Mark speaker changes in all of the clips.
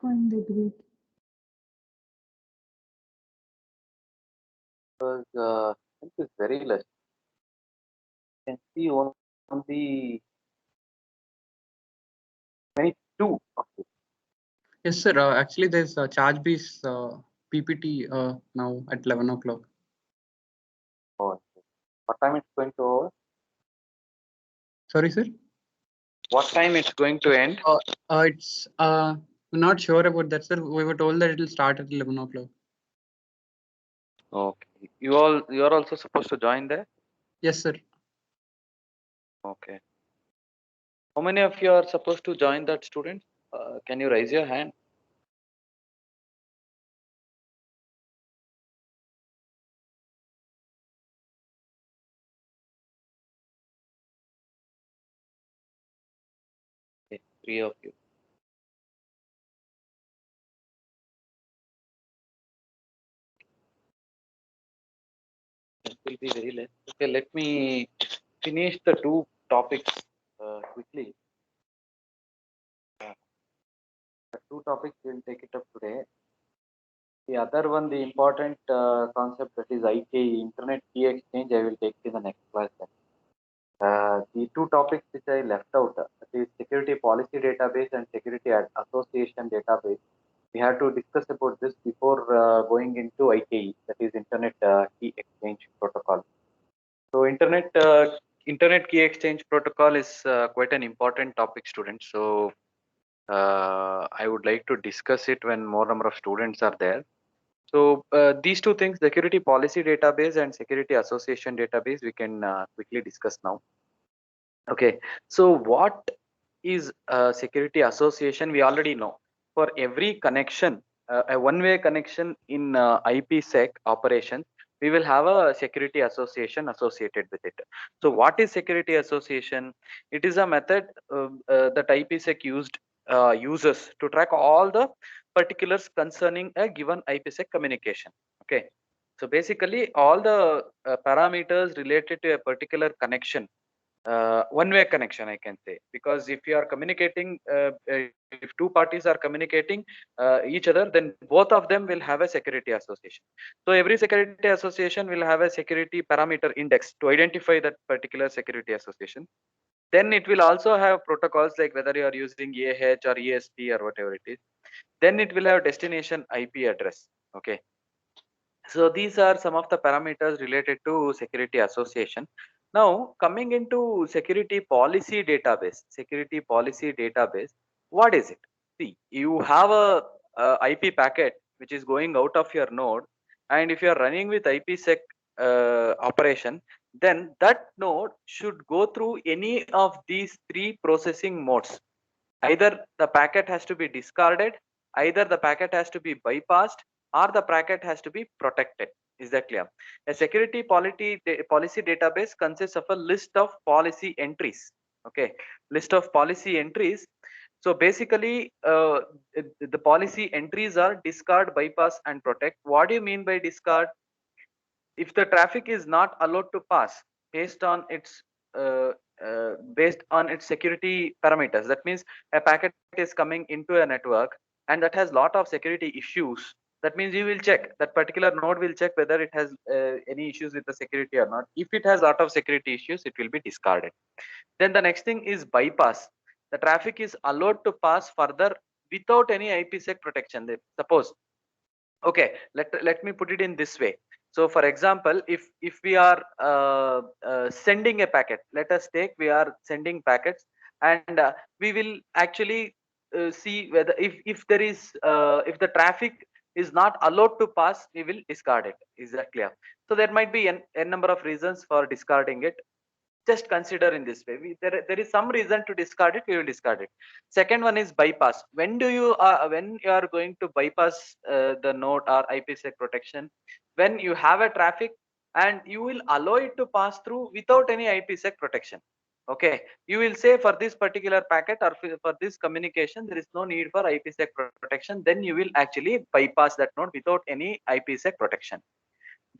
Speaker 1: Fine, they great.
Speaker 2: Because it is very less. You can see only many two of it.
Speaker 3: Yes, sir. Actually, there's a charge base PPT now at 11 o'clock.
Speaker 2: Oh, what time it's going to over?
Speaker 3: Sorry, sir.
Speaker 2: What time it's going to end?
Speaker 3: It's we're not sure about that, sir. We were told that it will start at 11 o'clock.
Speaker 2: Okay. You are also supposed to join there?
Speaker 3: Yes, sir.
Speaker 2: Okay. How many of you are supposed to join that, students? Can you raise your hand? Okay, three of you. It will be very less. Okay, let me finish the two topics quickly. The two topics we'll take it up today. The other one, the important concept, that is IKE, Internet Key Exchange, I will take in the next class. The two topics which I left out, that is Security Policy Database and Security Association Database. We have to discuss about this before going into IKE, that is Internet Key Exchange Protocol. So Internet Key Exchange Protocol is quite an important topic, students. So I would like to discuss it when more number of students are there. So these two things, Security Policy Database and Security Association Database, we can quickly discuss now. Okay, so what is a security association? We already know. For every connection, a one-way connection in IPsec operation, we will have a security association associated with it. So what is security association? It is a method that IPsec uses to track all the particulars concerning a given IPsec communication. Okay, so basically all the parameters related to a particular connection, one-way connection, I can say, because if you are communicating, if two parties are communicating each other, then both of them will have a security association. So every security association will have a security parameter index to identify that particular security association. Then it will also have protocols like whether you are using AH or ESP or whatever it is. Then it will have destination IP address. Okay, so these are some of the parameters related to security association. Now coming into security policy database. Security policy database, what is it? See, you have a IP packet which is going out of your node, and if you are running with IPsec operation, then that node should go through any of these three processing modes. Either the packet has to be discarded, either the packet has to be bypassed, or the packet has to be protected. Is that clear? A security policy database consists of a list of policy entries. Okay, list of policy entries. So basically, the policy entries are discard, bypass, and protect. What do you mean by discard? If the traffic is not allowed to pass based on its uh, based on its security parameters, that means a packet is coming into a network and that has lot of security issues, that means you will check, that particular node will check whether it has any issues with the security or not. If it has lot of security issues, it will be discarded. Then the next thing is bypass. The traffic is allowed to pass further without any IPsec protection. Suppose, okay, let me put it in this way. So for example, if we are sending a packet, let us take, we are sending packets, and we will actually see whether, if there is if the traffic is not allowed to pass, we will discard it. Is that clear? So there might be n number of reasons for discarding it. Just consider in this way, there is some reason to discard it, we will discard it. Second one is bypass. When you are going to bypass the node or IPsec protection, when you have a traffic and you will allow it to pass through without any IPsec protection. Okay, you will say for this particular packet or for this communication there is no need for IPsec protection, then you will actually bypass that node without any IPsec protection.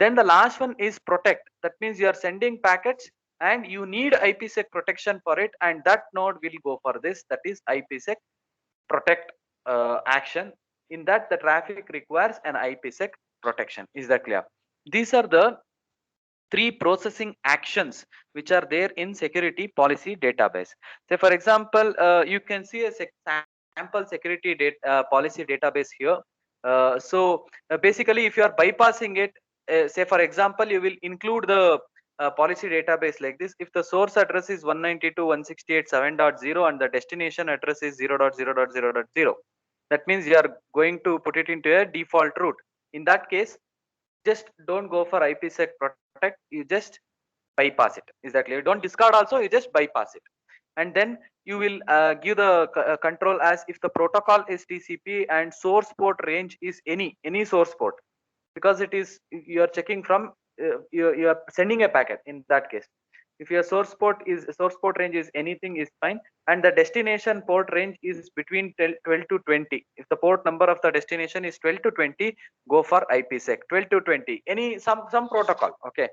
Speaker 2: Then the last one is protect. That means you are sending packets and you need IPsec protection for it, and that node will go for this. That is IPsec protect. action. In that, the traffic requires an IPsec protection. Is that clear? These are the three processing actions which are there in security policy database. Say for example, you can see a sample security policy database here. Basically, if you are bypassing it, say for example, you will include the policy database like this. If the source address is 192.168.7.0 and the destination address is 0.0.0.0, that means you are going to put it into a default route. In that case, just don't go for IPsec protect, you just bypass it. Is that clear? Don't discard also, you just bypass it. And then you will give the control as if the protocol is TCP and source port range is any source port, because it is, you are checking from you are sending a packet. In that case, if your source port range is anything, is fine, and the destination port range is between 12 to 20. If the port number of the destination is 12 to 20, go for IPsec 12 to 20, any some protocol. Okay,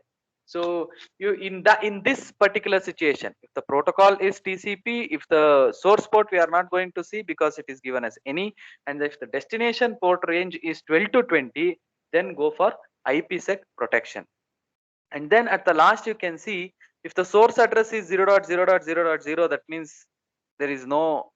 Speaker 2: so you in this particular situation, if the protocol is TCP, if the source port we are not going to see because it is given as any, and if the destination port range is 12 to 20, then go for IPsec protection. And then at the last, you can see if the source address is 0.0.0.0, that means there is no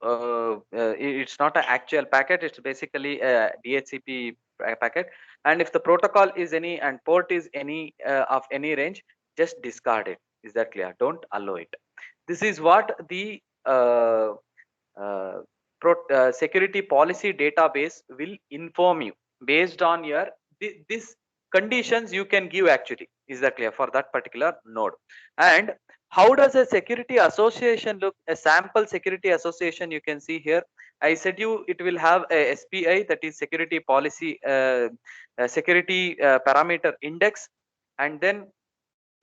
Speaker 2: it's not an actual packet, it's basically a DHCP packet. And if the protocol is any and port is any of any range, just discard it. Is that clear? Don't allow it. This is what the security policy database will inform you based on your this conditions you can give actually. Is that clear for that particular node? And how does a security association look? A sample security association, you can see here. I said you it will have a SPI, that is security policy security parameter index, and then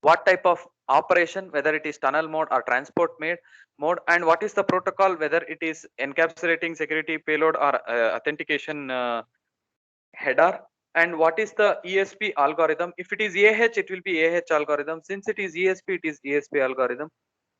Speaker 2: what type of operation, whether it is tunnel mode or transport mode, and what is the protocol, whether it is encapsulating security payload or authentication header, and what is the ESP algorithm. If it is AH, it will be AH algorithm. Since it is ESP, it is ESP algorithm.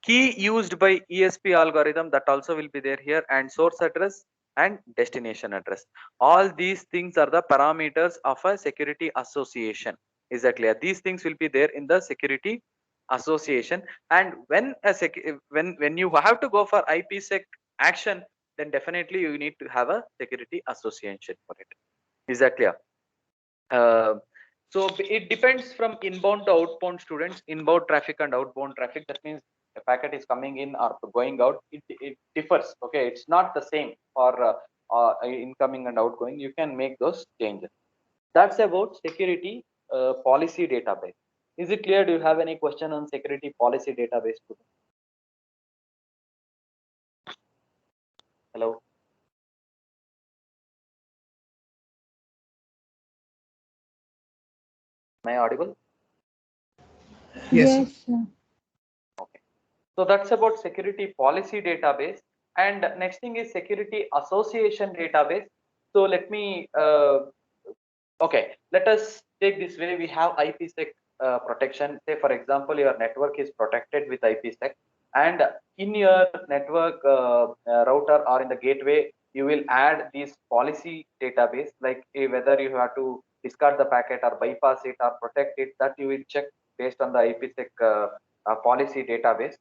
Speaker 2: Key used by ESP algorithm, that also will be there here, and source address and destination address. All these things are the parameters of a security association. Is that clear? These things will be there in the security association. And when when you have to go for IPsec action, then definitely you need to have a security association for it. Is that clear? So it depends from inbound to outbound students, inbound traffic and outbound traffic. That means a packet is coming in or going out, it differs. Okay, it's not the same for incoming and outgoing. You can make those changes. That's about security policy database. Is it clear? Do you have any question on security policy database? Hello. Am I audible?
Speaker 1: Yes, sir.
Speaker 2: Okay. So that's about security policy database. And next thing is security association database. So let me, okay, let us take this way. We have IPsec protection. Say, for example, your network is protected with IPsec, and in your network router or in the gateway, you will add this policy database, like whether you have to discard the packet or bypass it or protect it, that you will check based on the IPsec policy database,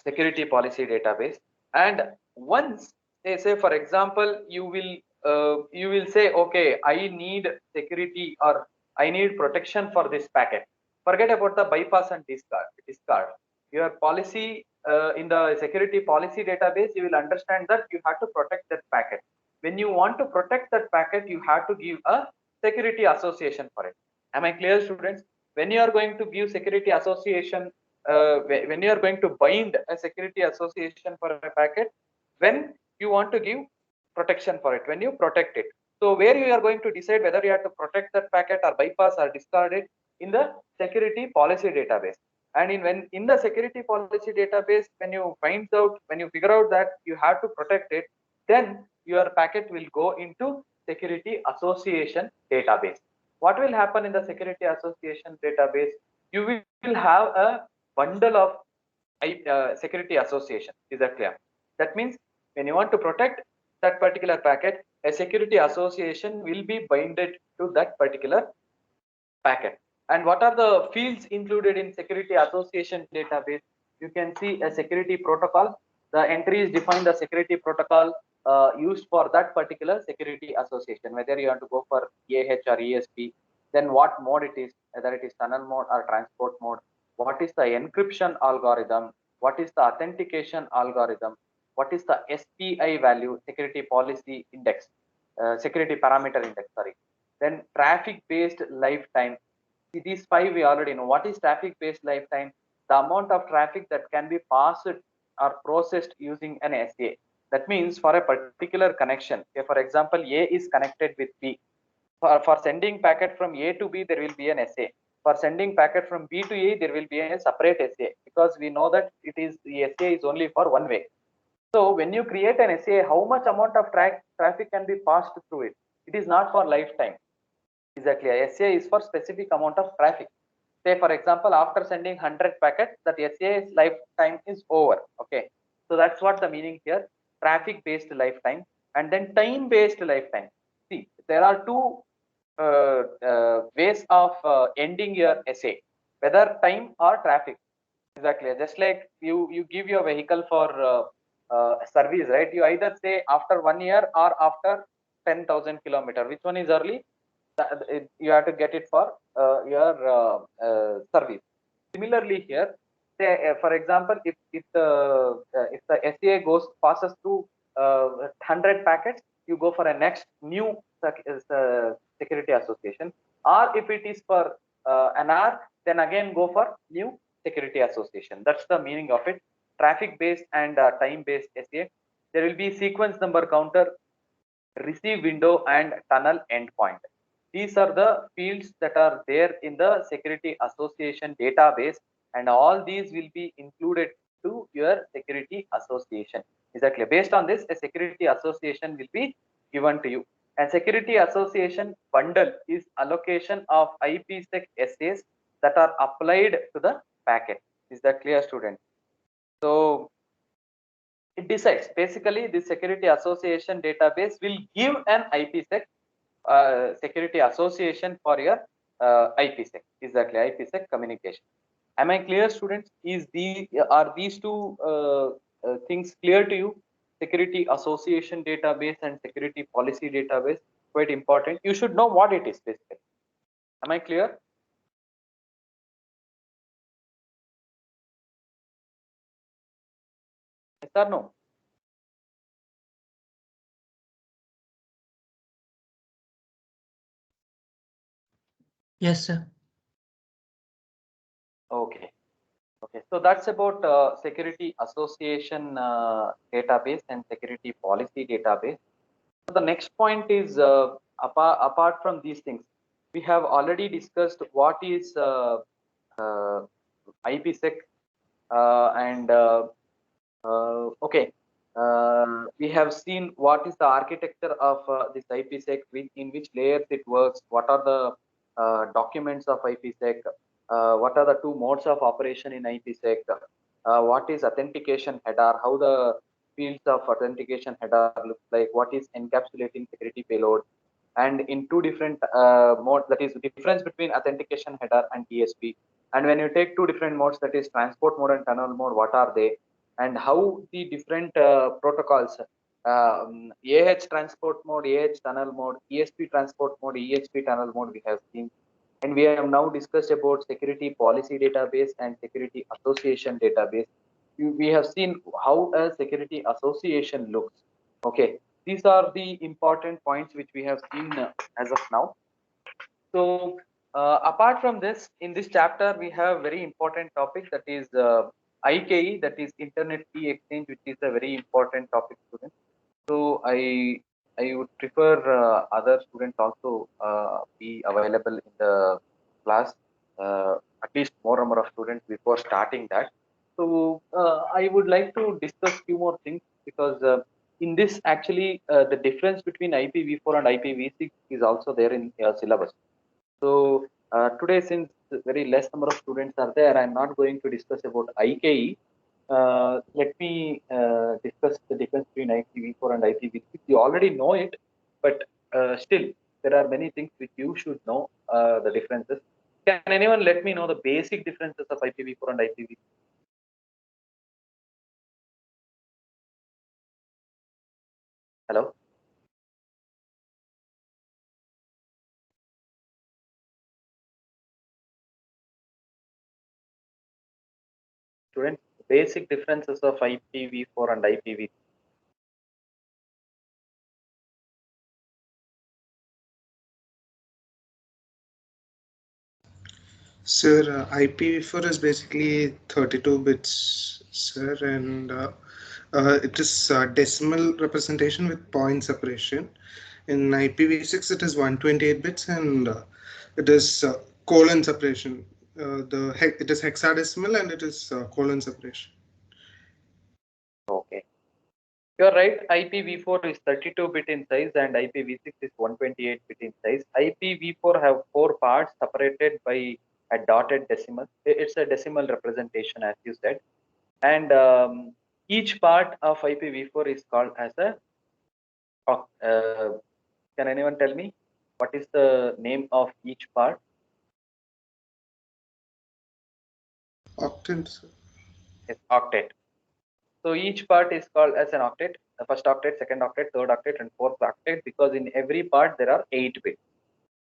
Speaker 2: security policy database. And once they say, for example, you will say, okay, I need security or I need protection for this packet. Forget about the bypass and discard your policy. In the security policy database, you will understand that you have to protect that packet. When you want to protect that packet, you have to give a security association for it. Am I clear, students? When you are going to give security association, when you are going to bind a security association for a packet, when you want to give protection for it, when you protect it. So where you are going to decide whether you have to protect that packet or bypass or discard it? In the security policy database. And in the security policy database, when you figure out that you have to protect it, then your packet will go into security association database. What will happen in the security association database? You will have a bundle of security association. Is that clear? That means when you want to protect, that particular packet, a security association will be binded to that particular packet. And what are the fields included in security association database? You can see a security protocol. The entries define the security protocol used for that particular security association, whether you want to go for AH or ESP, then what mode it is, whether it is tunnel mode or transport mode, what is the encryption algorithm, what is the authentication algorithm, what is the SPI value, security policy index, security parameter index, sorry. Then traffic based lifetime. See, these five we already know. What is traffic based lifetime? The amount of traffic that can be passed or processed using an SA. That means for a particular connection, okay, for example, A is connected with B. For sending packet from A to B, there will be an SA. For sending packet from B to A, there will be a separate SA, because we know that the SA is only for one way. So when you create an SA, how much amount of traffic can be passed through it? It is not for lifetime. Exactly. SA is for specific amount of traffic. Say, for example, after sending 100 packets, that SA's lifetime is over. Okay. So that's what the meaning here. Traffic based lifetime and then time based lifetime. See, there are two ways of ending your SA, whether time or traffic. Exactly. Just like you give your vehicle for service, right? You either say after 1 year or after 10,000 kilometer. Which one is early? You have to get it for your service. Similarly, here, say for example, if the SCA passes through 100 packets, you go for a next new security association, or if it is for an hour, then again go for new security association. That's the meaning of it. Traffic based and time based SCA. There will be sequence number counter, receive window, and tunnel endpoint. These are the fields that are there in the security association database, and all these will be included to your security association. Exactly. Based on this, a security association will be given to you. And security association bundle is allocation of IPsec SAs that are applied to the packet. Is that clear, student? So it decides, basically the security association database will give an IPsec security association for your IPsec. Exactly, IPsec communication. Am I clear, students? Are these two things clear to you? Security association database and security policy database, quite important. You should know what it is basically. Am I clear? Yes or no?
Speaker 3: Yes, sir.
Speaker 2: Okay. Okay, so that's about security association database and security policy database. So the next point is apart from these things, we have already discussed what is uh, IPsec and okay, we have seen what is the architecture of this IPsec, in which layers it works, what are the documents of IPsec, what are the two modes of operation in IPsec, what is authentication header, how the fields of authentication header look like, what is encapsulating security payload, and in two different modes, that is the difference between authentication header and ESP. And when you take two different modes, that is transport mode and tunnel mode, what are they, and how the different protocols, AH transport mode, AH tunnel mode, ESP transport mode, ESP tunnel mode, we have seen. And we have now discussed about security policy database and security association database. We have seen how a security association looks. Okay, these are the important points which we have seen as of now. So apart from this, in this chapter, we have very important topic, that is IKE, that is Internet Key Exchange, which is a very important topic, students. So I would prefer other students also be available in the class, at least more number of students before starting that. So I would like to discuss few more things, because in this actually the difference between IPv4 and IPv6 is also there in your syllabus. So today, since very less number of students are there, I'm not going to discuss about IKE. Let me discuss the difference between IPv4 and IPv6. You already know it, but still, there are many things which you should know the differences. Can anyone let me know the basic differences of IPv4 and IPv6? Hello? Students, basic differences of IPv4 and IPv6.
Speaker 1: Sir, IPv4 is basically 32 bits, sir, and it is decimal representation with point separation. In IPv6, it is 128 bits, and it is colon separation. It is hexadecimal, and it is colon separation.
Speaker 2: Okay. You're right, IPv4 is 32-bit in size and IPv6 is 128-bit in size. IPv4 have 4 parts separated by a dotted decimal. It's a decimal representation, as you said. And each part of IPv4 is called as a can anyone tell me what is the name of each part?
Speaker 1: Octant, sir.
Speaker 2: It's octet. So each part is called as an octet, the first octet, second octet, third octet, and fourth octet, because in every part there are 8 bits.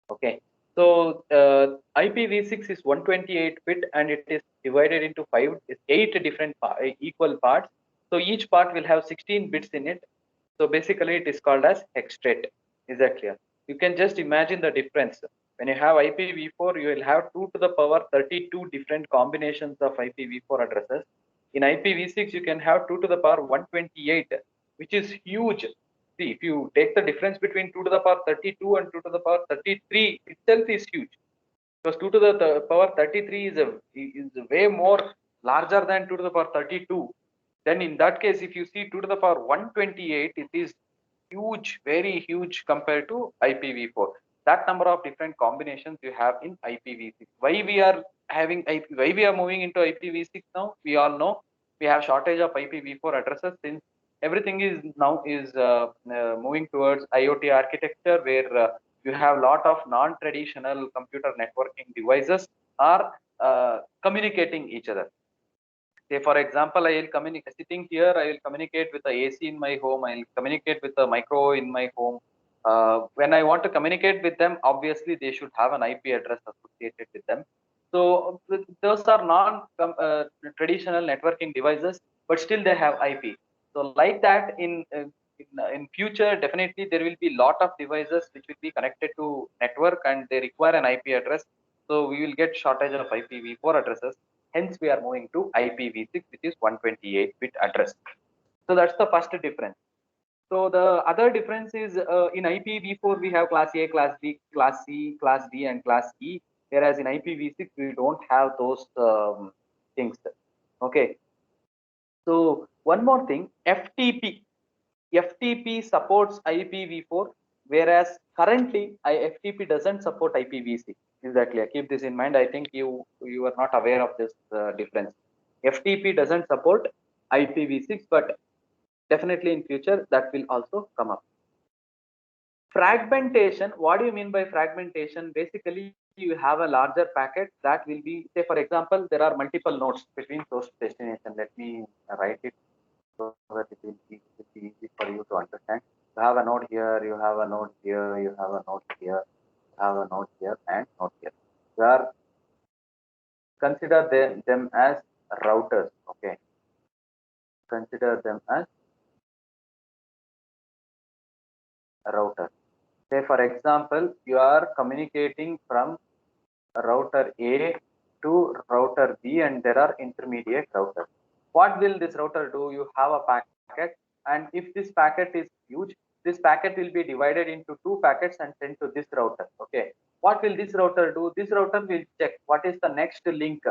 Speaker 2: Okay. So IPv6 is 128-bit and it is divided into 8 different equal parts. So each part will have 16 bits in it. So basically it is called as hextret. Is that clear? You can just imagine the difference. When you have IPv4, you will have 2 to the power 32 different combinations of IPv4 addresses. In IPv6, you can have 2 to the power 128, which is huge. See, if you take the difference between 2 to the power 32 and 2 to the power 33 itself is huge. Because 2 to the power 33 is way more larger than 2 to the power 32. Then in that case, if you see 2 to the power 128, it is huge, very huge compared to IPv4. That number of different combinations you have in IPv6. Why we are why we are moving into IPv6 now? We all know we have shortage of IPv4 addresses since everything is now moving towards IoT architecture, where you have a lot of non-traditional computer networking devices are communicating each other. Say, for example, I will communicate sitting here. I will communicate with the AC in my home. I will communicate with the micro in my home. When I want to communicate with them, obviously they should have an IP address associated with them. So those are non-traditional networking devices, but still they have IP. So like that, in future, definitely there will be lot of devices which will be connected to network and they require an IP address. So we will get shortage of IPv4 addresses. Hence, we are moving to IPv6, which is 128-bit address. So that's the first difference. So the other difference is in IPv4 we have class A, class B, class C, class D, and class E. Whereas in IPv6 we don't have those things. Okay. So one more thing, FTP. FTP supports IPv4, whereas currently FTP doesn't support IPv6. Is that clear? Keep this in mind. I think you are not aware of this difference. FTP doesn't support IPv6, but definitely in future that will also come up. Fragmentation. What do you mean by fragmentation? Basically, you have a larger packet that will be, say, for example, there are multiple nodes between source to destination. Let me write it so that it will be easy for you to understand. You have a node here, you have a node here, you have a node here, you have a node here, and node here. You are consider them as routers. Okay, consider them as a router. Say, for example, you are communicating from router A to router B, and there are intermediate routers. What will this router do? You have a packet, and if this packet is huge, this packet will be divided into 2 packets and sent to this router. Okay, what will this router do? This router will check what is the next link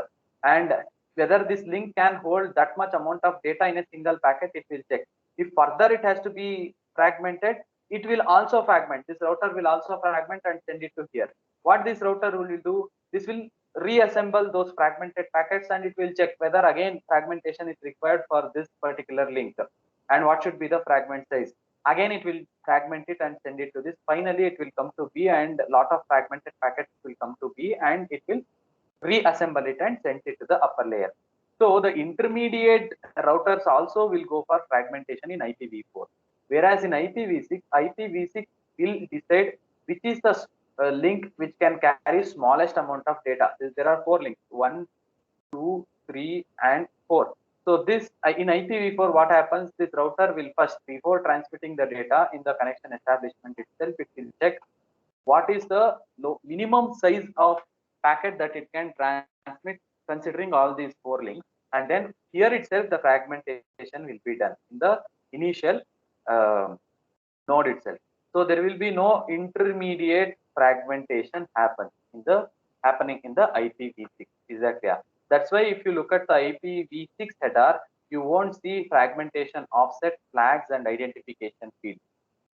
Speaker 2: and whether this link can hold that much amount of data in a single packet. It will check. If further it has to be fragmented, it will also fragment. This router will also fragment and send it to here. What this router will do, this will reassemble those fragmented packets, and it will check whether again fragmentation is required for this particular link, and what should be the fragment size. Again, it will fragment it and send it to this. Finally, it will come to B, and a lot of fragmented packets will come to B, and it will reassemble it and send it to the upper layer. So the intermediate routers also will go for fragmentation in IPv4. Whereas in IPv6, IPv6 will decide which is the link which can carry smallest amount of data. There are 4 links, 1, 2, 3, and 4. So this in IPv4, what happens? This router will first, before transmitting the data in the connection establishment itself, it will check what is the minimum size of packet that it can transmit considering all these 4 links, and then here itself the fragmentation will be done in the initial node itself. So there will be no intermediate fragmentation happening in the IPv6. Is that clear? That's why if you look at the IPv6 header, you won't see fragmentation offset flags and identification field.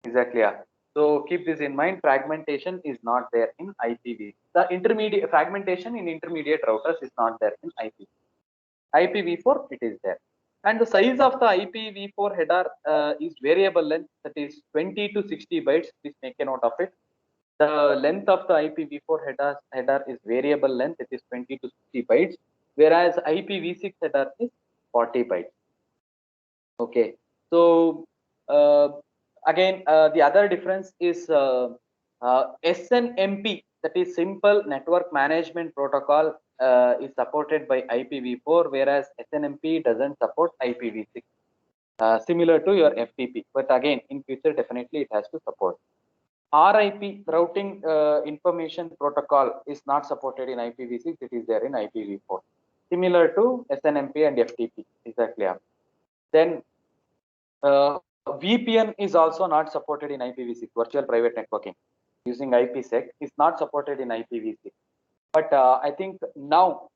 Speaker 2: Is that clear? So keep this in mind. Fragmentation is not there in IPv. The intermediate fragmentation in intermediate routers is not there in IPv. IPv4 it is there. And the size of the IPv4 header is variable length, that is 20 to 60 bytes. Please make a note of it. The length of the IPv4 header is variable length, it is 20 to 60 bytes, whereas IPv6 header is 40 bytes. Okay, so again, the other difference is SNMP, that is Simple Network Management Protocol, is supported by IPv4, whereas SNMP doesn't support IPv6. Similar to your FTP, but again, in future, definitely it has to support. RIP, Routing Information Protocol, is not supported in IPv6, it is there in IPv4. Similar to SNMP and FTP, is that clear? Then VPN is also not supported in IPv6, Virtual Private Networking, using IPsec is not supported in IPv6. But I think now,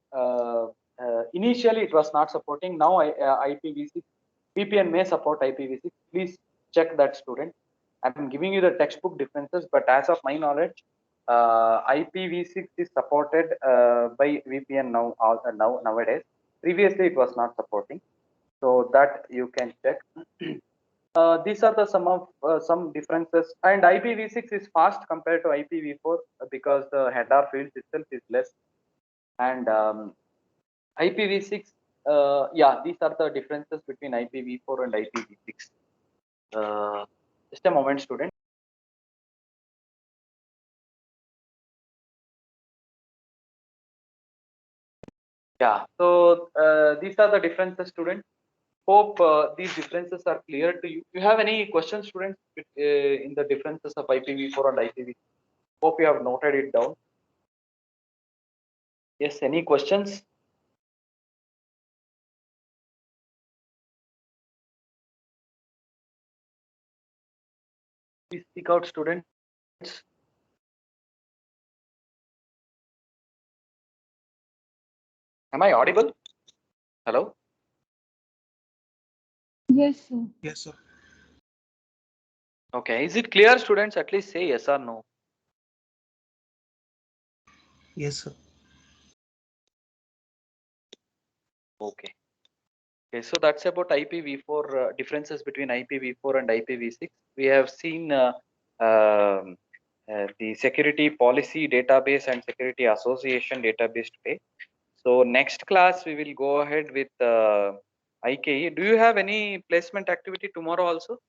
Speaker 2: initially it was not supporting, now IPv6, VPN may support IPv6. Please check that, student. I'm giving you the textbook differences, but as of my knowledge, IPv6 is supported by VPN nowadays. Previously, it was not supporting, so that you can check. These are the some differences, and IPv6 is fast compared to IPv4 because the header fields itself is less, and IPv6. Yeah, these are the differences between IPv4 and IPv6. Just a moment, student. Yeah, so these are the differences, student. Hope these differences are clear to you. You have any questions, students, in the differences of IPv4 and IPv6? Hope you have noted it down. Yes, any questions? Please speak out, students. Am I audible? Hello?
Speaker 4: Yes, sir.
Speaker 1: Yes, sir.
Speaker 2: Okay, is it clear, students? At least say yes or no.
Speaker 1: Yes, sir.
Speaker 2: Okay. Okay, so that's about IPv4, differences between IPv4 and IPv6. We have seen the security policy database and security association database today. So next class we will go ahead with IKE. Do you have any placement activity tomorrow also?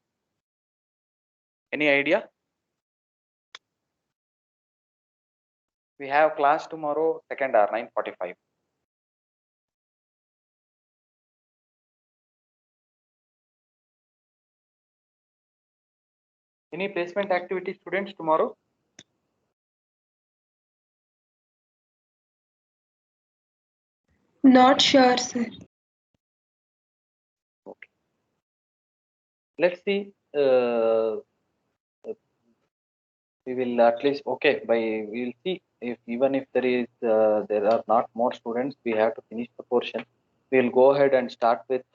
Speaker 2: Any idea? We have class tomorrow, second hour, 9:45. Any placement activity, students, tomorrow?
Speaker 4: Not sure, sir.
Speaker 2: Okay. Let's see. We will at least, okay, we will see if even if there are not more students, we have to finish the portion. We will go ahead and start with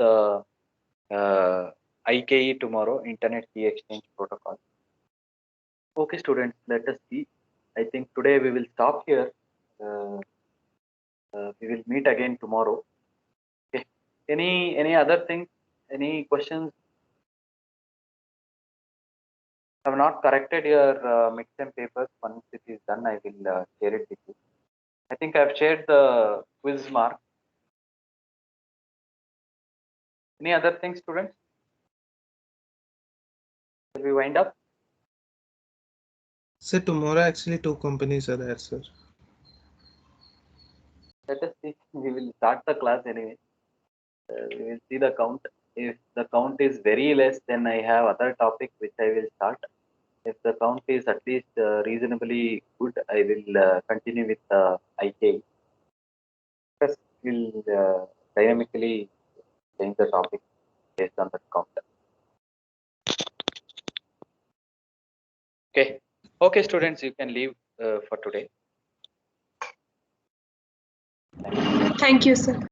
Speaker 2: IKE tomorrow, Internet Key Exchange Protocol. Okay, students, let us see. I think today we will stop here. We will meet again tomorrow. Okay. Any other things? Any questions? I have not corrected your midterm papers. Once it is done, I will share it with you. I think I have shared the quiz mark. Any other things, students? Will we wind up?
Speaker 1: Sir, tomorrow actually 2 companies are there, sir.
Speaker 2: Let us see. We will start the class anyway. We will see the count. If the count is very less, then I have other topic which I will start. If the count is at least reasonably good, I will continue with IK. First, we'll dynamically change the topic based on the count. Okay. Okay, students, you can leave for today.
Speaker 4: Thank you, sir.